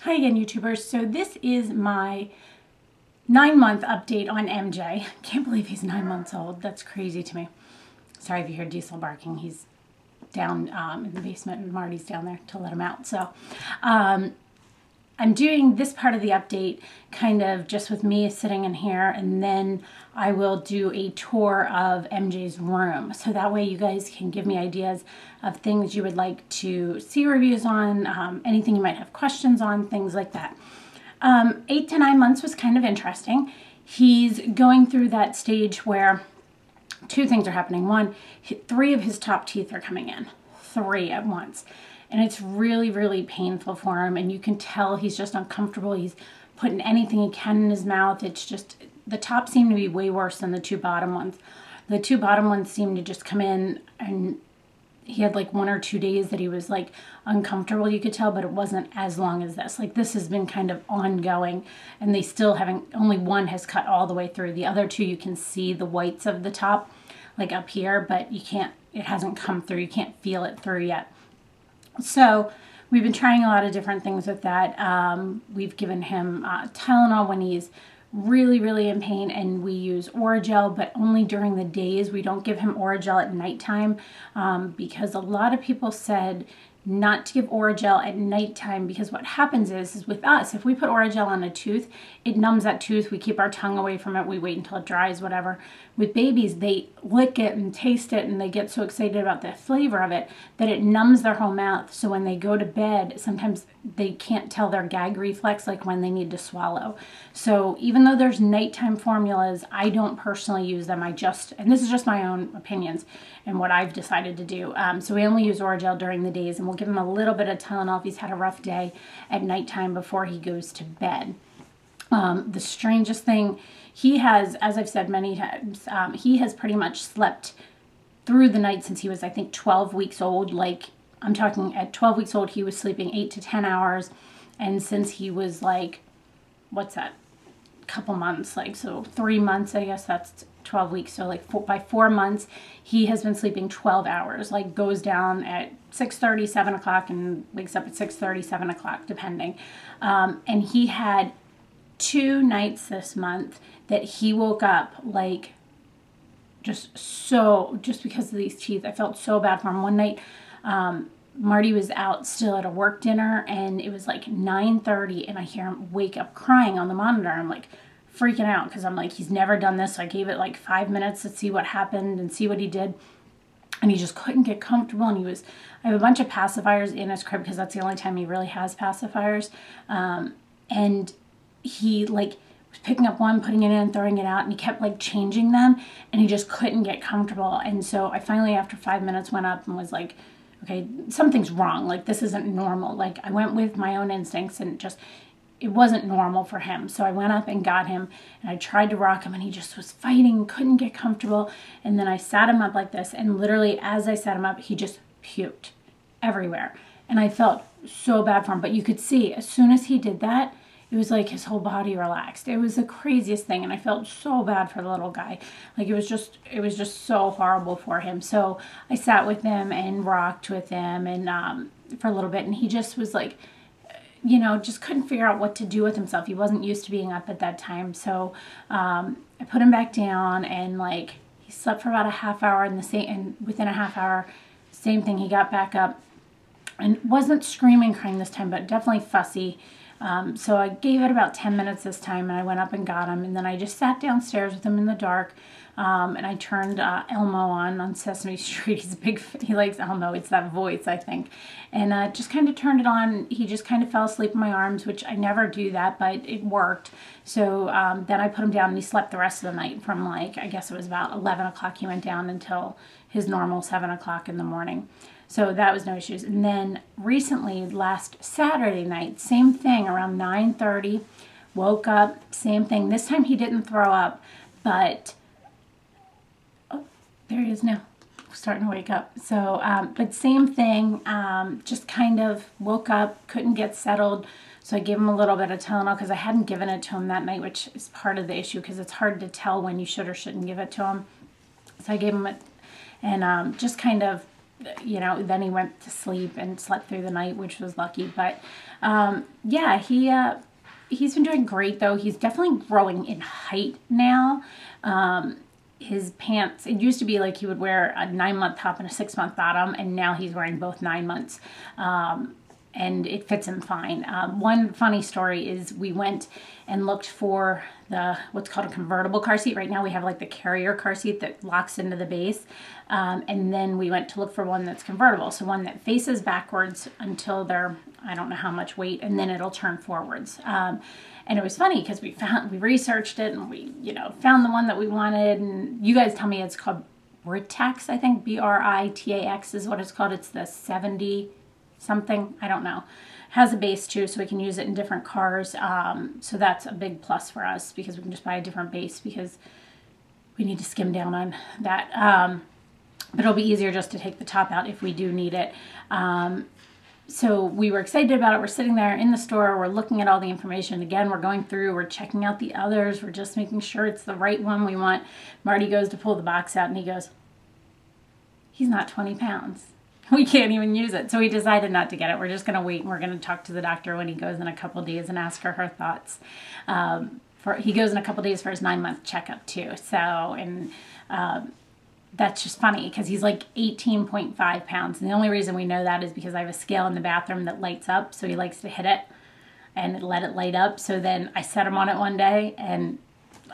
Hi again, YouTubers. So this is my 9-month update on MJ. Can't believe he's 9 months old. That's crazy to me. Sorry if you hear Diesel barking. He's down in the basement and Marty's down there to let him out. So I'm doing this part of the update kind of just with me sitting in here, and then I will do a tour of MJ's room. So that way you guys can give me ideas of things you would like to see reviews on, anything you might have questions on, things like that. 8 to 9 months was kind of interesting. He's going through that stage where two things are happening. One, 3 of his top teeth are coming in, 3 at once. And it's really, really painful for him. And you can tell he's just uncomfortable. He's putting anything he can in his mouth. It's just, the top seem to be way worse than the 2 bottom ones. The 2 bottom ones seem to just come in, and he had like 1 or 2 days that he was like uncomfortable, you could tell, but it wasn't as long as this. Like this has been kind of ongoing, and they still haven't, only 1 has cut all the way through. The other 2, you can see the whites of the top, like up here, but you can't, it hasn't come through. You can't feel it through yet. So we've been trying a lot of different things with that. We've given him Tylenol when he's really, really in pain, and we use Oragel, but only during the days. We don't give him Oragel at nighttime because a lot of people said not to give Oragel at nighttime, because what happens is with us, if we put Oragel on a tooth, it numbs that tooth. We keep our tongue away from it. We wait until it dries, whatever. With babies, they lick it and taste it, and they get so excited about the flavor of it that it numbs their whole mouth. So when they go to bed, sometimes they can't tell their gag reflex, like when they need to swallow. So even though there's nighttime formulas, I don't personally use them. I just, and this is just my own opinions and what I've decided to do. So we only use Oragel during the days, and we'll give him a little bit of Tylenol if he's had a rough day at nighttime before he goes to bed. The strangest thing, he has, as I've said many times, he has pretty much slept through the night since he was, I think, 12 weeks old. Like, I'm talking at 12 weeks old, he was sleeping 8 to 10 hours. And since he was like, what's that, couple months, like, so 3 months, I guess that's 12 weeks. So like by 4 months, he has been sleeping 12 hours, like goes down at 6:30, 7 o'clock, and wakes up at 6:30, 7 o'clock, depending. And he had 2 nights this month that he woke up like just because of these teeth. I felt so bad for him. One night, Marty was out still at a work dinner, and it was like 9:30, and I hear him wake up crying on the monitor. I'm like freaking out because I'm like, he's never done this. So I gave it like 5 minutes to see what happened and see what he did. And he just couldn't get comfortable. And I have a bunch of pacifiers in his crib because that's the only time he really has pacifiers. And he like was picking up one, putting it in, throwing it out, and he kept like changing them, and he just couldn't get comfortable. And so I finally, after 5 minutes, went up and was like, okay, something's wrong. Like, this isn't normal. Like, I went with my own instincts, and it wasn't normal for him. So I went up and got him, and I tried to rock him, and he just was fighting, couldn't get comfortable. And then I sat him up like this, and literally as I sat him up, he just puked everywhere. And I felt so bad for him. But you could see, as soon as he did that, it was like his whole body relaxed. It was the craziest thing, and I felt so bad for the little guy. Like, it was just so horrible for him. So I sat with him and rocked with him, and for a little bit, and he just was like, just couldn't figure out what to do with himself. He wasn't used to being up at that time. So I put him back down, and like he slept for about a half hour, and within a half hour, same thing. He got back up and wasn't screaming, crying this time, but definitely fussy. So I gave it about 10 minutes this time, and I went up and got him, and then I just sat downstairs with him in the dark, and I turned Elmo on Sesame Street. He likes Elmo. It's that voice, I think, and just kind of turned it on. He just kind of fell asleep in my arms, which I never do that, but it worked. So then I put him down, and he slept the rest of the night from like, I guess it was about 11 o'clock he went down until his normal 7 o'clock in the morning. So that was no issues. And then recently, last Saturday night, same thing, around 9:30, woke up, same thing. This time he didn't throw up, but, oh, there he is now, starting to wake up. So, but same thing, just kind of woke up, couldn't get settled. So I gave him a little bit of Tylenol because I hadn't given it to him that night, which is part of the issue because it's hard to tell when you should or shouldn't give it to him. So I gave him it, and just kind of, then he went to sleep and slept through the night, which was lucky. But Yeah, he's been doing great though. He's definitely growing in height now. His pants, it used to be like he would wear a 9-month top and a 6-month bottom, and now he's wearing both 9 months. And it fits him fine. One funny story is we went and looked for the what's called a convertible car seat. Right now we have like the carrier car seat that locks into the base. And then we went to look for one that's convertible. So one that faces backwards until they're, I don't know how much weight, and then it'll turn forwards. And it was funny because we researched it, and we, found the one that we wanted. And you guys tell me it's called Britax, I think. Britax is what it's called. It's the 70 something, I don't know. Has a base too, so we can use it in different cars. So that's a big plus for us because we can just buy a different base because we need to skim down on that. But it'll be easier just to take the top out if we do need it. So we were excited about it. We're sitting there in the store. We're looking at all the information. Again, we're going through. We're checking out the others. We're just making sure it's the right one we want. Marty goes to pull the box out, and he goes, he's not 20 pounds. We can't even use it. So we decided not to get it. We're just going to wait, and we're going to talk to the doctor when he goes in a couple days and ask her thoughts. He goes in a couple days for his 9-month checkup too. So, and that's just funny because he's like 18.5 pounds. And the only reason we know that is because I have a scale in the bathroom that lights up. So he likes to hit it and let it light up. So then I set him on it one day, and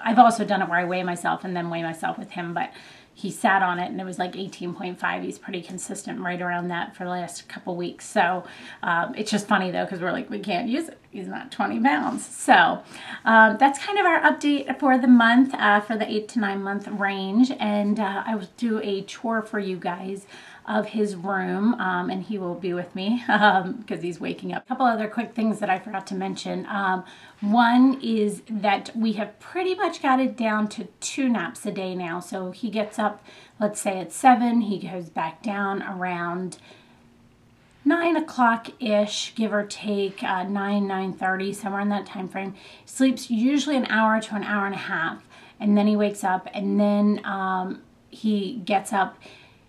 I've also done it where I weigh myself and then weigh myself with him, but he sat on it and it was like 18.5. He's pretty consistent right around that for the last couple weeks. So it's just funny though, because we're like, we can't use it. He's not 20 pounds. So that's kind of our update for the month, for the 8 to 9 month range. And I will do a tour for you guys of his room, and he will be with me because he's waking up. A couple other quick things that I forgot to mention. One is that we have pretty much got it down to 2 naps a day now. So he gets up, let's say at 7, he goes back down around 9 o'clock-ish, give or take, 9:30, somewhere in that time frame. Sleeps usually an hour to an hour and a half, and then he wakes up, and then he gets up,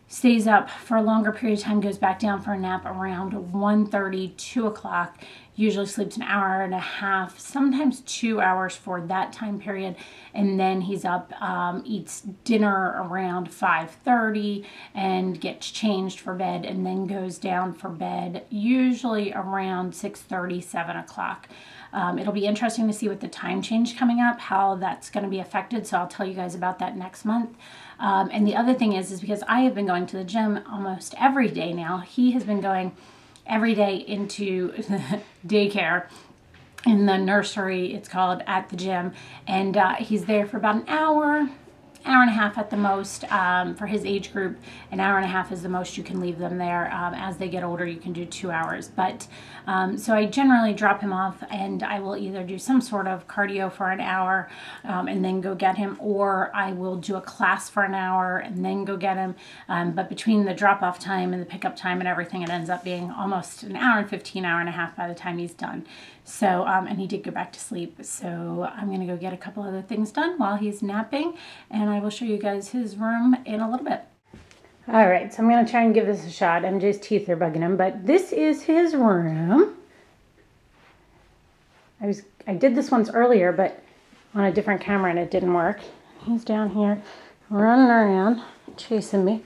stays up for a longer period of time, goes back down for a nap around 1:30, 2 o'clock, usually sleeps an hour and a half, sometimes 2 hours for that time period, and then he's up, eats dinner around 5:30 and gets changed for bed, and then goes down for bed usually around 6:30, 7 o'clock. It'll be interesting to see with the time change coming up, how that's going to be affected, so I'll tell you guys about that next month. And the other thing is because I have been going to the gym almost every day now. He has been going every day into daycare, in the nursery, it's called, at the gym. And he's there for about an hour and a half at the most. For his age group, an hour and a half is the most you can leave them there. As they get older, you can do 2 hours. But so I generally drop him off, and I will either do some sort of cardio for an hour and then go get him, or I will do a class for an hour and then go get him. But between the drop-off time and the pickup time and everything, it ends up being almost an hour and 15, hour and a half by the time he's done. So, and he did go back to sleep. So I'm going to go get a couple other things done while he's napping, and I will show you guys his room in a little bit. All right, so I'm going to try and give this a shot. MJ's teeth are bugging him, but this is his room. I did this once earlier, but on a different camera, and it didn't work. He's down here running around, chasing me.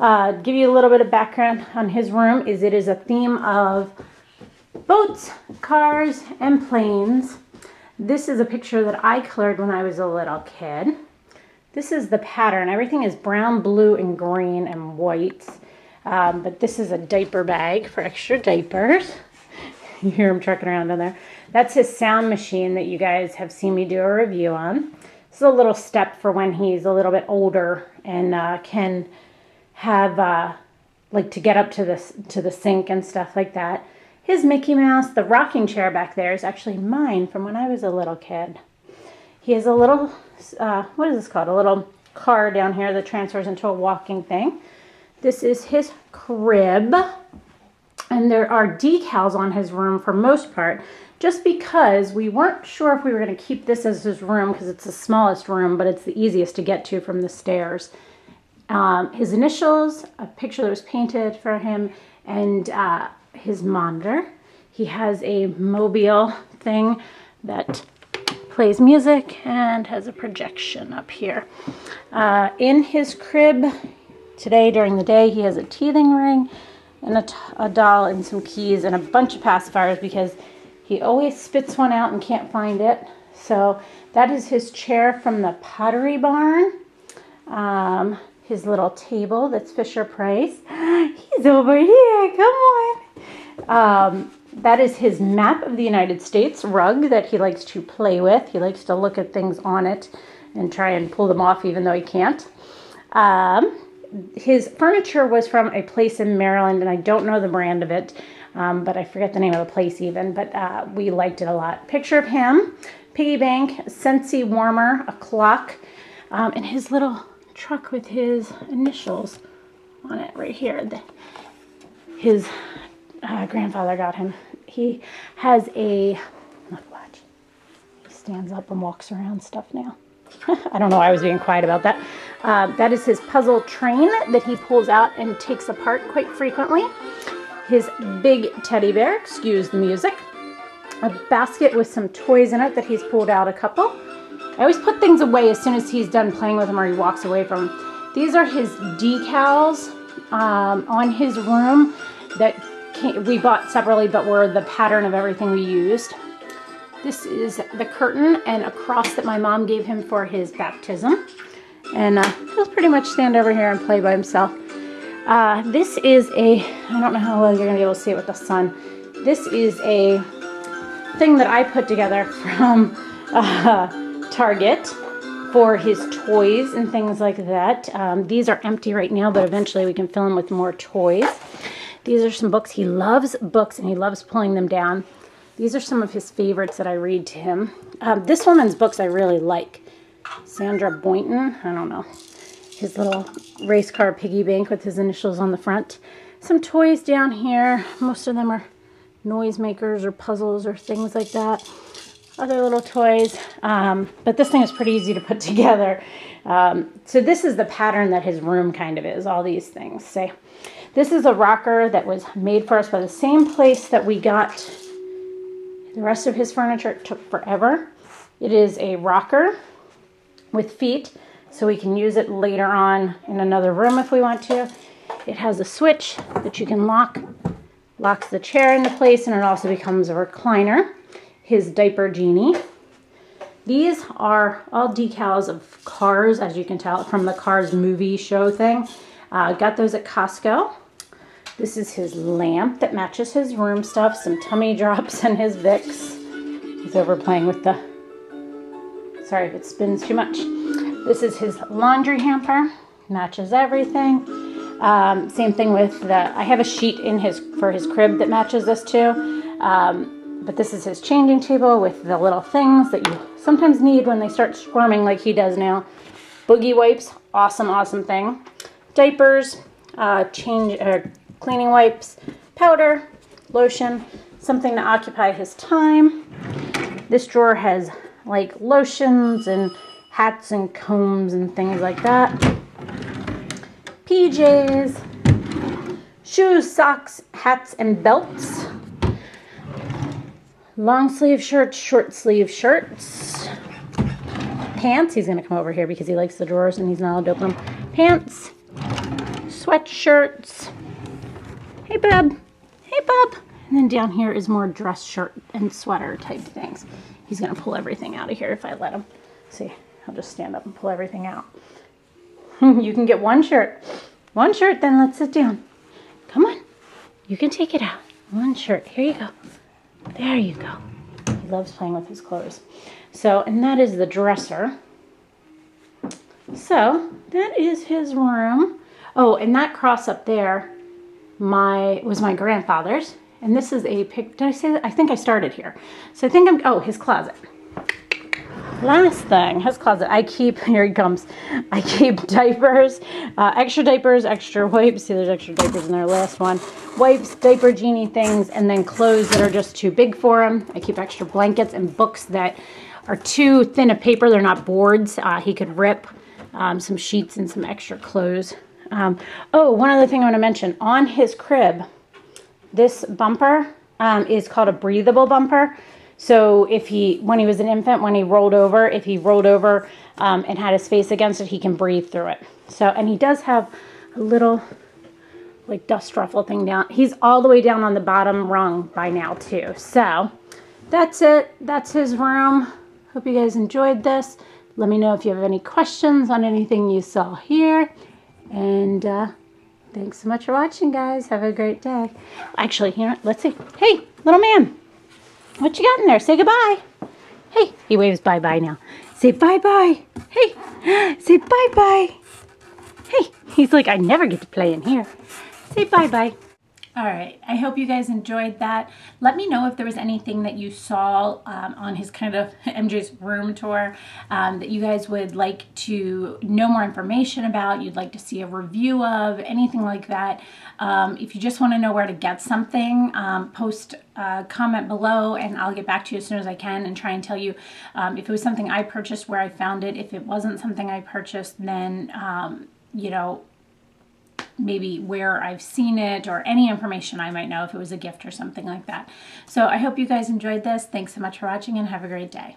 Give you a little bit of background on his room. It is a theme of boats, cars, and planes. This is a picture that I colored when I was a little kid. This is the pattern. Everything is brown, blue, and green, and white. But this is a diaper bag for extra diapers. You hear him trucking around down there. That's his sound machine that you guys have seen me do a review on. This is a little step for when he's a little bit older and can have, like, to get up to the sink and stuff like that. His Mickey Mouse, the rocking chair back there, is actually mine from when I was a little kid. He has a little, what is this called? A little car down here that transfers into a walking thing. This is his crib. And there are decals on his room for most part, just because we weren't sure if we were going to keep this as his room because it's the smallest room, but it's the easiest to get to from the stairs. His initials, a picture that was painted for him, and his monitor. He has a mobile thing that plays music and has a projection up here. In his crib today during the day, he has a teething ring and a doll and some keys and a bunch of pacifiers because he always spits one out and can't find it. So that is his chair from the Pottery Barn. His little table that's Fisher Price. He's over here, come on. That is his map of the United States rug that he likes to play with. He likes to look at things on it and try and pull them off even though he can't. His furniture was from a place in Maryland, and I don't know the brand of it, but I forget the name of the place even, but we liked it a lot. Picture of him, piggy bank, Scentsy warmer, a clock, and his little truck with his initials on it right here. His grandfather got him. He has a, look, watch. He stands up and walks around stuff now. I don't know why I was being quiet about that. That is his puzzle train that he pulls out and takes apart quite frequently. His big teddy bear, excuse the music. A basket with some toys in it that he's pulled out a couple. I always put things away as soon as he's done playing with them or he walks away from them. These are his decals on his room that we bought separately but were the pattern of everything we used. This is the curtain and a cross that my mom gave him for his baptism. And he'll pretty much stand over here and play by himself. This is a, I don't know how well you're going to be able to see it with the sun. This is a thing that I put together from Target for his toys and things like that. These are empty right now, but eventually we can fill them with more toys. These are some books. He loves books and he loves pulling them down. These are some of his favorites that I read to him. This woman's books I really like. Sandra Boynton, I don't know. His little race car piggy bank with his initials on the front. Some toys down here. Most of them are noisemakers or puzzles or things like that. Other little toys. But this thing is pretty easy to put together. So this is the pattern that his room kind of is, all these things. Say, this is a rocker that was made for us by the same place that we got the rest of his furniture. It took forever. It is a rocker with feet, so we can use it later on in another room if we want to. It has a switch that you can lock. Locks the chair into place, and it also becomes a recliner. His diaper genie. These are all decals of Cars, as you can tell, from the Cars movie show thing. Got those at Costco. This is his lamp that matches his room stuff. Some tummy drops and his Vicks. He's over playing with the... Sorry if it spins too much. This is his laundry hamper. Matches everything. Same thing with the... I have a sheet in for his crib that matches this too. But this is his changing table with the little things that you sometimes need when they start squirming like he does now. Boogie wipes. Awesome, awesome thing. Diapers. Cleaning wipes, powder, lotion, something to occupy his time. This drawer has like lotions and hats and combs and things like that. PJs, shoes, socks, hats, and belts. Long sleeve shirts, short sleeve shirts. Pants, he's going to come over here because he likes the drawers and he's not allowed to open them. Pants, sweatshirts. Hey, bub. Hey, bub. And then down here is more dress shirt and sweater type things. He's going to pull everything out of here if I let him. See, I'll just stand up and pull everything out. You can get one shirt. One shirt, then let's sit down. Come on. You can take it out. One shirt. Here you go. There you go. He loves playing with his clothes. So, and that is the dresser. So, that is his room. Oh, and that cross up there was my grandfather's, and this is a pic. Did I say that? I think I started here. So I think his closet. Last thing, his closet. Here he comes. I keep diapers, extra wipes. See, there's extra diapers in there. Last one. Wipes, diaper genie things, and then clothes that are just too big for him. I keep extra blankets and books that are too thin of paper. They're not boards. He could rip. Some sheets and some extra clothes. One other thing I want to mention. On his crib, this bumper is called a breathable bumper. So if when he was an infant, when he rolled over, if he rolled over and had his face against it, he can breathe through it. So, and he does have a little like dust ruffle thing down. He's all the way down on the bottom rung by now too. So that's it. That's his room. Hope you guys enjoyed this. Let me know if you have any questions on anything you saw here. And thanks so much for watching, guys. Have a great day. Actually, you know what? Let's see. Hey, little man. What you got in there? Say goodbye. Hey, he waves bye-bye now. Say bye-bye. Hey, say bye-bye. Hey, he's like, I never get to play in here. Say bye-bye. All right, I hope you guys enjoyed that. Let me know if there was anything that you saw on his kind of MJ's room tour that you guys would like to know more information about, you'd like to see a review of, anything like that. If you just want to know where to get something, post a comment below and I'll get back to you as soon as I can and try and tell you if it was something I purchased, where I found it. If it wasn't something I purchased, then, you know, maybe where I've seen it or any information I might know if it was a gift or something like that. So I hope you guys enjoyed this. Thanks so much for watching and have a great day.